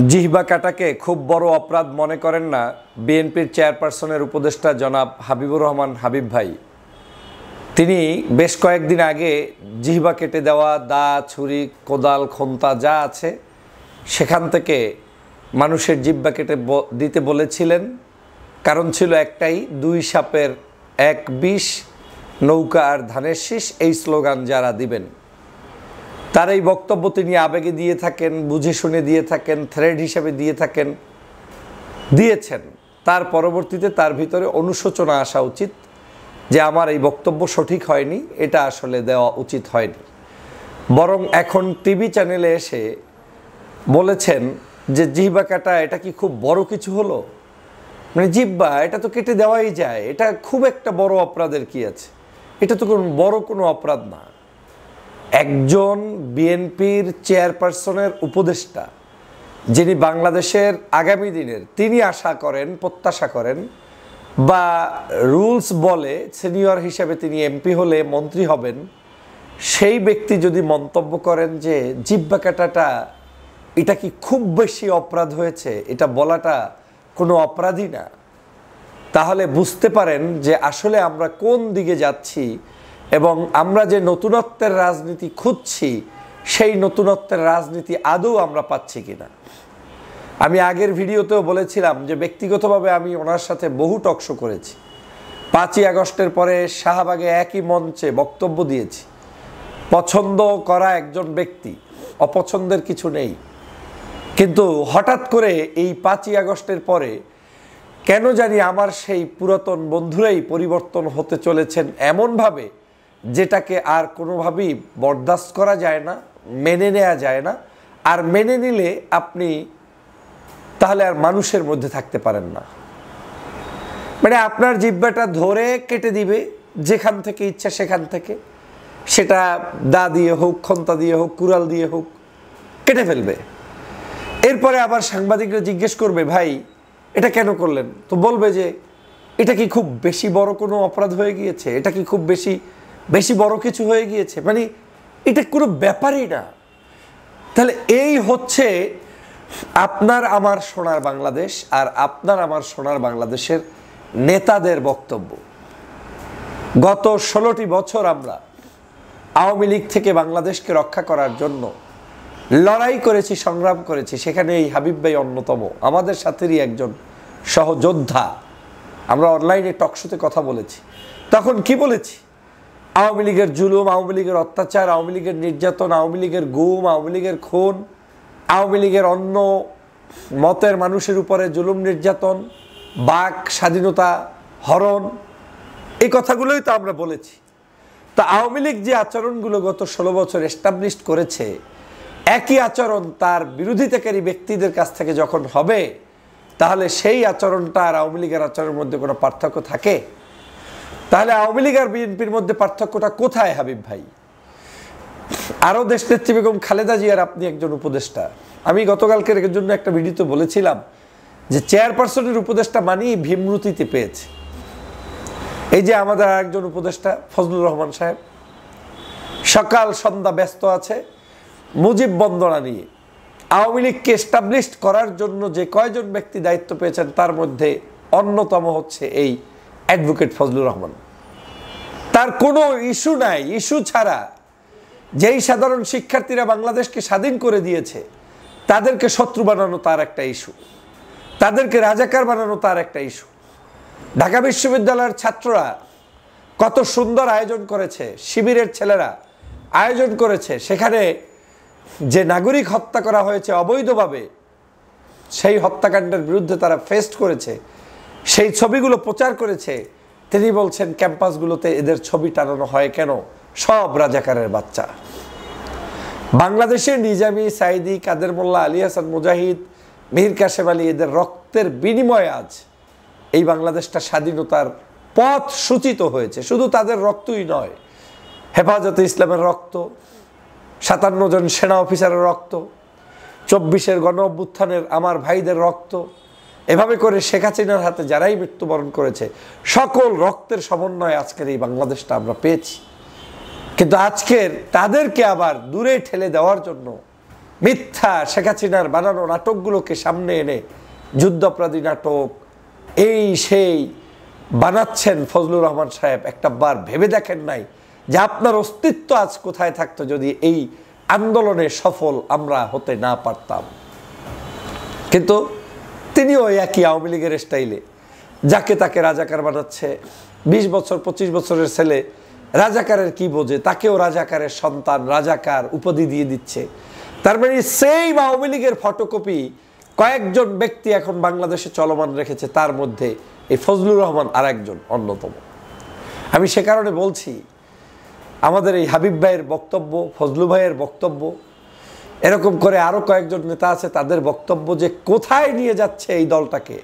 জিহবা কাটাকে খুব বড় অপরাধ মনে করেন না বিএনপির চেয়ারপারসনের উপদেষ্টা জনাব হাবিবুর রহমান হাবিব ভাই। তিনি বেশ কয়েকদিন আগে জিহবা কেটে দেওয়া দা, ছুরি, কোদাল, খন্তা যা আছে সেখান থেকে মানুষের জিহ্বা কেটে দিতে বলেছিলেন। কারণ ছিল একটাই, দুই সাপের এক বিষ, নৌকা আর ধানের শীষ, এই স্লোগান যারা দিবেন তার এই বক্তব্য তিনি আবেগে দিয়ে থাকেন, বুঝে শুনে দিয়ে থাকেন, থ্রেড হিসেবে দিয়ে থাকেন, দিয়েছেন। তার পরবর্তীতে তার ভিতরে অনুশোচনা আসা উচিত যে আমার এই বক্তব্য সঠিক হয়নি, এটা আসলে দেওয়া উচিত হয়নি। বরং এখন টিভি চ্যানেলে এসে বলেছেন যে জিহ্বা কাটা এটা কি খুব বড় কিছু হলো? মানে জিহ্বা এটা তো কেটে দেওয়াই যায়, এটা খুব একটা বড় অপরাধের কি আছে? এটা তো বড় কোনো অপরাধ না। একজন বিএনপির চেয়ারপারসনের উপদেষ্টা, যিনি বাংলাদেশের আগামী দিনের তিনি আশা করেন, প্রত্যাশা করেন বা রুলস বলে সিনিয়র হিসেবে তিনি এমপি হলে মন্ত্রী হবেন, সেই ব্যক্তি যদি মন্তব্য করেন যে জিহ্বা কাটাটা এটা কি খুব বেশি অপরাধ হয়েছে, এটা বলাটা কোনো অপরাধী না, তাহলে বুঝতে পারেন যে আসলে আমরা কোন দিকে যাচ্ছি এবং আমরা যে নতুনত্বের রাজনীতি খুঁজছি সেই নতুনত্বের রাজনীতি আদৌ আমরা পাচ্ছি কিনা। আমি আগের ভিডিওতেও বলেছিলাম যে ব্যক্তিগতভাবে আমি ওনার সাথে বহু টকশো করেছি। 5ই আগস্টের পরে শাহবাগে একই মঞ্চে বক্তব্য দিয়েছি। পছন্দ করা একজন ব্যক্তি, অপছন্দের কিছু নেই, কিন্তু হঠাৎ করে এই 5ই আগস্টের পরে কেন জানি আমার সেই পুরাতন বন্ধুরাই পরিবর্তন হতে চলেছেন এমনভাবে যেটাকে আর কোনোভাবেই বরদাস্ত করা যায় না, মেনে নেওয়া যায় না। আর মেনে নিলে আপনি তাহলে আর মানুষের মধ্যে থাকতে পারেন না। মানে আপনার জিহ্বাটা ধরে কেটে দিবে যেখান থেকে ইচ্ছা সেখান থেকে, সেটা দা দিয়ে হোক, খন্তা দিয়ে হোক, কুড়াল দিয়ে হোক, কেটে ফেলবে। এরপরে আবার সাংবাদিকরা জিজ্ঞেস করবে ভাই এটা কেন করলেন, তো বলবে যে এটা কি খুব বেশি বড় কোনো অপরাধ হয়ে গিয়েছে, এটা কি খুব বেশি বড় কিছু হয়ে গিয়েছে, মানে এটা কোনো ব্যাপারই না। তাহলে এই হচ্ছে আপনার আমার সোনার বাংলাদেশ আর আপনার আমার সোনার বাংলাদেশের নেতাদের বক্তব্য। গত 16টি বছর আমরা আওয়ামী লীগ থেকে বাংলাদেশকে রক্ষা করার জন্য লড়াই করেছি, সংগ্রাম করেছি। সেখানে এই হাবিব ভাই অন্যতম, আমাদের সাথেরই একজন সহযোদ্ধা। আমরা অনলাইনে টকশোতে কথা বলেছি, তখন কি বলেছি? আওয়ামী লীগের জুলুম, আওয়ামী লীগের অত্যাচার, আওয়ামী লীগের নির্যাতন, আওয়ামী লীগের গুম, আওয়ামী লীগের খুন, আওয়ামী লীগের অন্য মতের মানুষের উপরে জুলুম নির্যাতন, বাক স্বাধীনতা হরণ, এই কথাগুলোই তো আমরা বলেছি। তা আওয়ামী লীগ যে আচরণগুলো গত 16 বছর এস্টাবলিশ করেছে, একই আচরণ তার বিরোধিতাকারী ব্যক্তিদের কাছ থেকে যখন হবে, তাহলে সেই আচরণটা আর আওয়ামী লীগের আচরণের মধ্যে কোনো পার্থক্য থাকে? তাহলে আওয়ামী লীগ আর বিএনপির মধ্যে পার্থক্যটা কোথায় হাবিব ভাই? আরও দেশনেত্রী বেগম খালেদা জিয়ার আপনি একজন উপদেষ্টা। আমি গতকালকের জন্য একটা ভিডিওতে বলেছিলাম যে চেয়ারপারসনের উপদেষ্টা মানেই ভীমরুতিতে পেয়েছে। এই যে আমাদের আরেকজন উপদেষ্টা ফজলুর রহমান সাহেব সকাল সন্ধ্যা ব্যস্ত আছে মুজিব বন্দনা নিয়ে। আওয়ামী লীগকে এস্টাবলিশ করার জন্য যে কয়জন ব্যক্তি দায়িত্ব পেয়েছেন তার মধ্যে অন্যতম হচ্ছে এই অ্যাডভোকেট ফজলুর রহমান। তার কোনো ইস্যু নাই, ইস্যু ছাড়া যেই সাধারণ শিক্ষার্থীরা বাংলাদেশকে স্বাধীন করে দিয়েছে তাদেরকে শত্রু বানানো তার একটা ইস্যু, তাদেরকে রাজাকার বানানো তার একটা ইস্যু। ঢাকা বিশ্ববিদ্যালয়ের ছাত্ররা কত সুন্দর আয়োজন করেছে, শিবিরের ছেলেরা আয়োজন করেছে, সেখানে যে নাগরিক হত্যা করা হয়েছে অবৈধভাবে, সেই হত্যাকাণ্ডের বিরুদ্ধে তারা ফেস্ট করেছে, সেই ছবিগুলো প্রচার করেছে। তিনি বলছেন ক্যাম্পাসগুলোতে এদের ছবি টানানো হয় কেন? সব রাজাকারের বাচ্চা। বাংলাদেশে নিজামী, সাইদি, কাদের মোল্লা, আলী হাসান মুজাহিদ, মীর কাসেম আলী, এদের রক্তের বিনিময়ে আজ এই বাংলাদেশটা স্বাধীনতার পথ সূচিত হয়েছে। শুধু তাদের রক্তই নয়, হেফাজতে ইসলামের রক্ত, 57 জন সেনা অফিসারের রক্ত, 24-এর গণ অভ্যুত্থানের আমার ভাইদের রক্ত, এভাবে করে শেখ হাসিনার হাতে যারাই মৃত্যুবরণ করেছে সকল রক্তের সমন্বয়ে আজকের এই বাংলাদেশটা আমরা পেয়েছি। কিন্তু আজকের তাদেরকে আবার দূরে ঠেলে দেওয়ার জন্য মিথ্যা শেখ হাসিনার বানানো নাটকগুলোকে সামনে এনে যুদ্ধাপরাধী নাটক এই সেই বানাচ্ছেন ফজলুর রহমান সাহেব। একটা বার ভেবে দেখেন নাই যে আপনার অস্তিত্ব আজ কোথায় থাকতো যদি এই আন্দোলনে সফল আমরা হতে না পারতাম। কিন্তু তিনিও একই আওয়ামী লীগের স্টাইলে যাকে তাকে রাজাকার বানাচ্ছে। 20 বছর 25 বছরের ছেলে রাজাকারের কি বোঝে, তাকেও রাজাকারের সন্তান, রাজাকার উপাধি দিয়ে দিচ্ছে। তার মানে সেই আওয়ামী লীগের ফটোকপি কয়েকজন ব্যক্তি এখন বাংলাদেশে চলমান রেখেছে, তার মধ্যে এই ফজলুর রহমান আর একজন অন্যতম। আমি সে কারণে বলছি, আমাদের এই হাবিব ভাইয়ের বক্তব্য, ফজলু ভাইয়ের বক্তব্য, এরকম করে আরও কয়েকজন নেতা আছে তাদের বক্তব্য যে কোথায় নিয়ে যাচ্ছে এই দলটাকে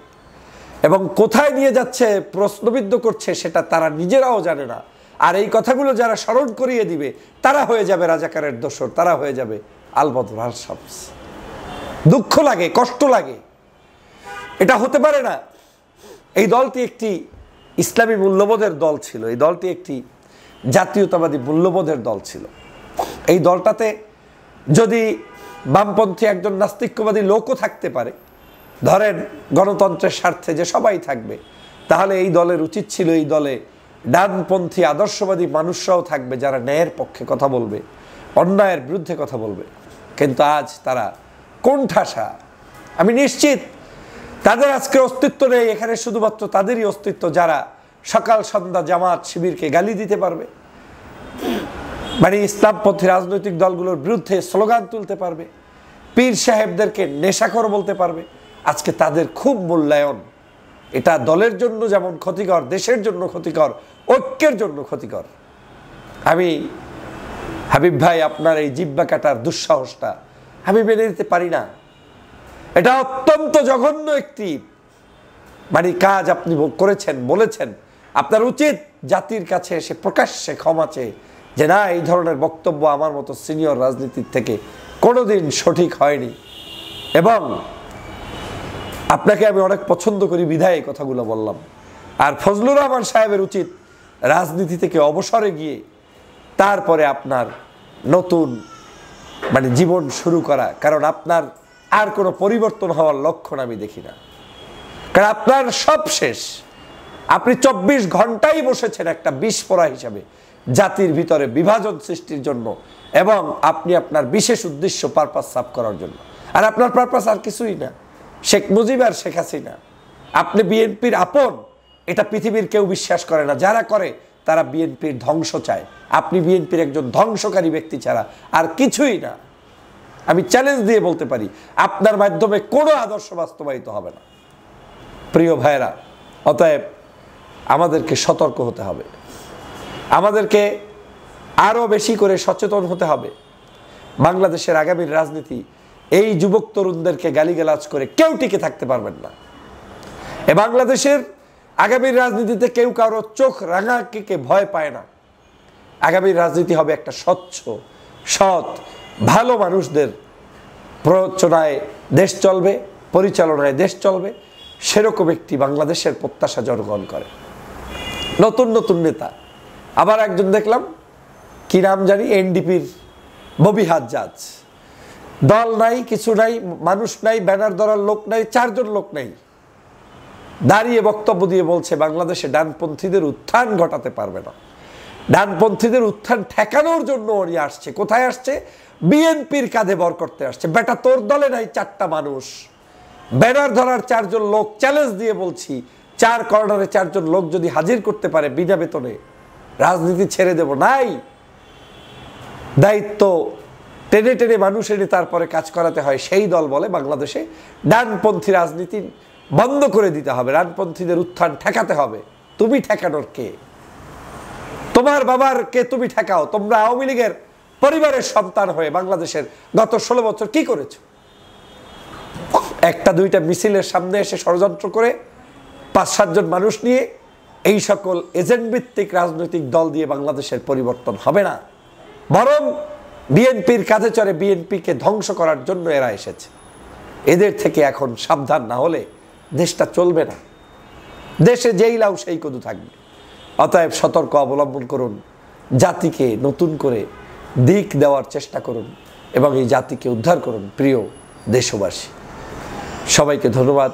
এবং কোথায় নিয়ে যাচ্ছে প্রশ্নবিদ্ধ করছে সেটা তারা নিজেরাও জানে না। আর এই কথাগুলো যারা স্মরণ করিয়ে দিবে তারা হয়ে যাবে রাজাকারের দোসর, তারা হয়ে যাবে আলবদর আল শামস। দুঃখ লাগে, কষ্ট লাগে, এটা হতে পারে না। এই দলটি একটি ইসলামী মূল্যবোধের দল ছিল, এই দলটি একটি জাতীয়তাবাদী মূল্যবোধের দল ছিল। এই দলটাতে যদি বামপন্থী একজন নাস্তিক্যবাদী লোকও থাকতে পারে, ধরেন গণতন্ত্রের স্বার্থে যে সবাই থাকবে, তাহলে এই দলের উচিত ছিল এই দলে ডানপন্থী আদর্শবাদী মানুষরাও থাকবে যারা ন্যায়ের পক্ষে কথা বলবে, অন্যায়ের বিরুদ্ধে কথা বলবে। কিন্তু আজ তারা কোণঠাসা। আমি নিশ্চিত তাদের আজকে অস্তিত্ব নেই। এখানে শুধুমাত্র তাদেরই অস্তিত্ব যারা সকাল সন্ধ্যা জামাত শিবিরকে গালি দিতে পারবে, মানে ইসলামপন্থী রাজনৈতিক দলগুলোর বিরুদ্ধে স্লোগান তুলতে পারবে, পীর সাহেবদেরকে নেশাখোর বলতে পারবে। আজকে তাদের খুব মূল্যায়ন। এটা দলের জন্য যেমন ক্ষতিকর, দেশের জন্য ক্ষতিকর, ঐক্যের জন্য ক্ষতিকর। আমি হাবিব ভাই আপনার এই জিহ্বা কাটার দুঃসাহসটা আমি মেনে নিতে পারি না। এটা অত্যন্ত জঘন্য একটি কাজ আপনি করেছেন, বলেছেন। আপনার উচিত জাতির কাছে এসে প্রকাশ্যে ক্ষমা চেয়ে যে না, এই ধরনের বক্তব্য আমার মতো সিনিয়র রাজনীতির থেকে কোনোদিন সঠিক হয়নি। এবং আপনাকে আমি অনেক পছন্দ করি বিধায় এই কথাগুলো বললাম। আর ফজলুর রহমান সাহেবের উচিত রাজনীতি থেকে অবসরে গিয়ে তারপরে আপনার নতুন জীবন শুরু করা, কারণ আপনার আর কোনো পরিবর্তন হওয়ার লক্ষণ আমি দেখি না। কারণ আপনার সব শেষ। আপনি 24 ঘন্টাই বসেছেন একটা বিস্ফোরা হিসাবে জাতির ভিতরে বিভাজন সৃষ্টির জন্য, এবং আপনি আপনার বিশেষ উদ্দেশ্য পারপাস সাফ করার জন্য। আর আপনার পারপাস আর কিছুই না, শেখ মুজিব আর শেখ হাসিনা। আপনি বিএনপির আপন, এটা পৃথিবীর কেউ বিশ্বাস করে না। যারা করে তারা বিএনপির ধ্বংস চায়। আপনি বিএনপির একজন ধ্বংসকারী ব্যক্তি ছাড়া আর কিছুই না। আমি চ্যালেঞ্জ দিয়ে বলতে পারি আপনার মাধ্যমে কোনো আদর্শ বাস্তবায়িত হবে না। প্রিয় ভাইরা, অতএব আমাদেরকে সতর্ক হতে হবে, আমাদেরকে আরও বেশি করে সচেতন হতে হবে। বাংলাদেশের আগামীর রাজনীতি এই যুবক তরুণদেরকে গালিগালাজ করে কেউ টিকে থাকতে পারবেন না। এ বাংলাদেশের আগামীর রাজনীতিতে কেউ কারো চোখ রাঙাকে ভয় পায় না। আগামীর রাজনীতি হবে একটা স্বচ্ছ, সৎ, ভালো মানুষদের প্ররোচনায় দেশ চলবে, পরিচালনায় দেশ চলবে। সেরকম একটি বাংলাদেশের প্রত্যাশা জনগণ করে। নতুন নতুন নেতা, আবার একজন দেখলাম, কি নাম জানি, এনডিপির ববি হাজ্জাজ। দল নাই, কিছু নাই, মানুষ নাই, ব্যানার ধরার লোক নাই, 4 জন লোক নাই, দাঁড়িয়ে বক্তব্য দিয়ে বলছে বাংলাদেশে ডানপন্থীদের উত্থান ঘটাতে পারবে না। ডানপন্থীদের উত্থান ঠেকানোর জন্য উনি আসছে। কোথায় আসছে? বিএনপির কাঁধে ভর করতে আসছে। বেটা, তোর দলে নাই 4টা মানুষ, ব্যানার ধরার 4 জন লোক। চ্যালেঞ্জ দিয়ে বলছি, 4 কর্নারে 4 জন লোক যদি হাজির করতে পারে বিনা বেতনে, রাজনীতি ছেড়ে দেব। নাই, দায়িত্ব টেনে টেনে মানুষ এনে তারপরে কাজ করাতে হয়, সেই দল বলে বাংলাদেশে ডানপন্থী রাজনীতি বন্ধ করে দিতে হবে, ডানপন্থীদের উত্থান ঠেকাতে হবে। তুমি ঠেকানোর কে? তোমার বাবার কে তুমি ঠেকাও? তোমরা আওয়ামী লীগের পরিবারের সন্তান হয়ে বাংলাদেশের গত 16 বছর কি করেছো? 1টা 2টা মিছিলের সামনে এসে ষড়যন্ত্র করে 5-7 জন মানুষ নিয়ে এই সকল এজেন্ট ভিত্তিক রাজনৈতিক দল দিয়ে বাংলাদেশের পরিবর্তন হবে না। বরং বিএনপির কাঁধে চড়ে বিএনপিকে ধ্বংস করার জন্য এরা এসেছে। এদের থেকে এখন সাবধান না হলে দেশটা চলবে না। দেশে যেই লাউ সেই কদু থাকবে। অতএব সতর্ক অবলম্বন করুন, জাতিকে নতুন করে দিক দেওয়ার চেষ্টা করুন, এবং এই জাতিকে উদ্ধার করুন প্রিয় দেশবাসী। সবাইকে ধন্যবাদ।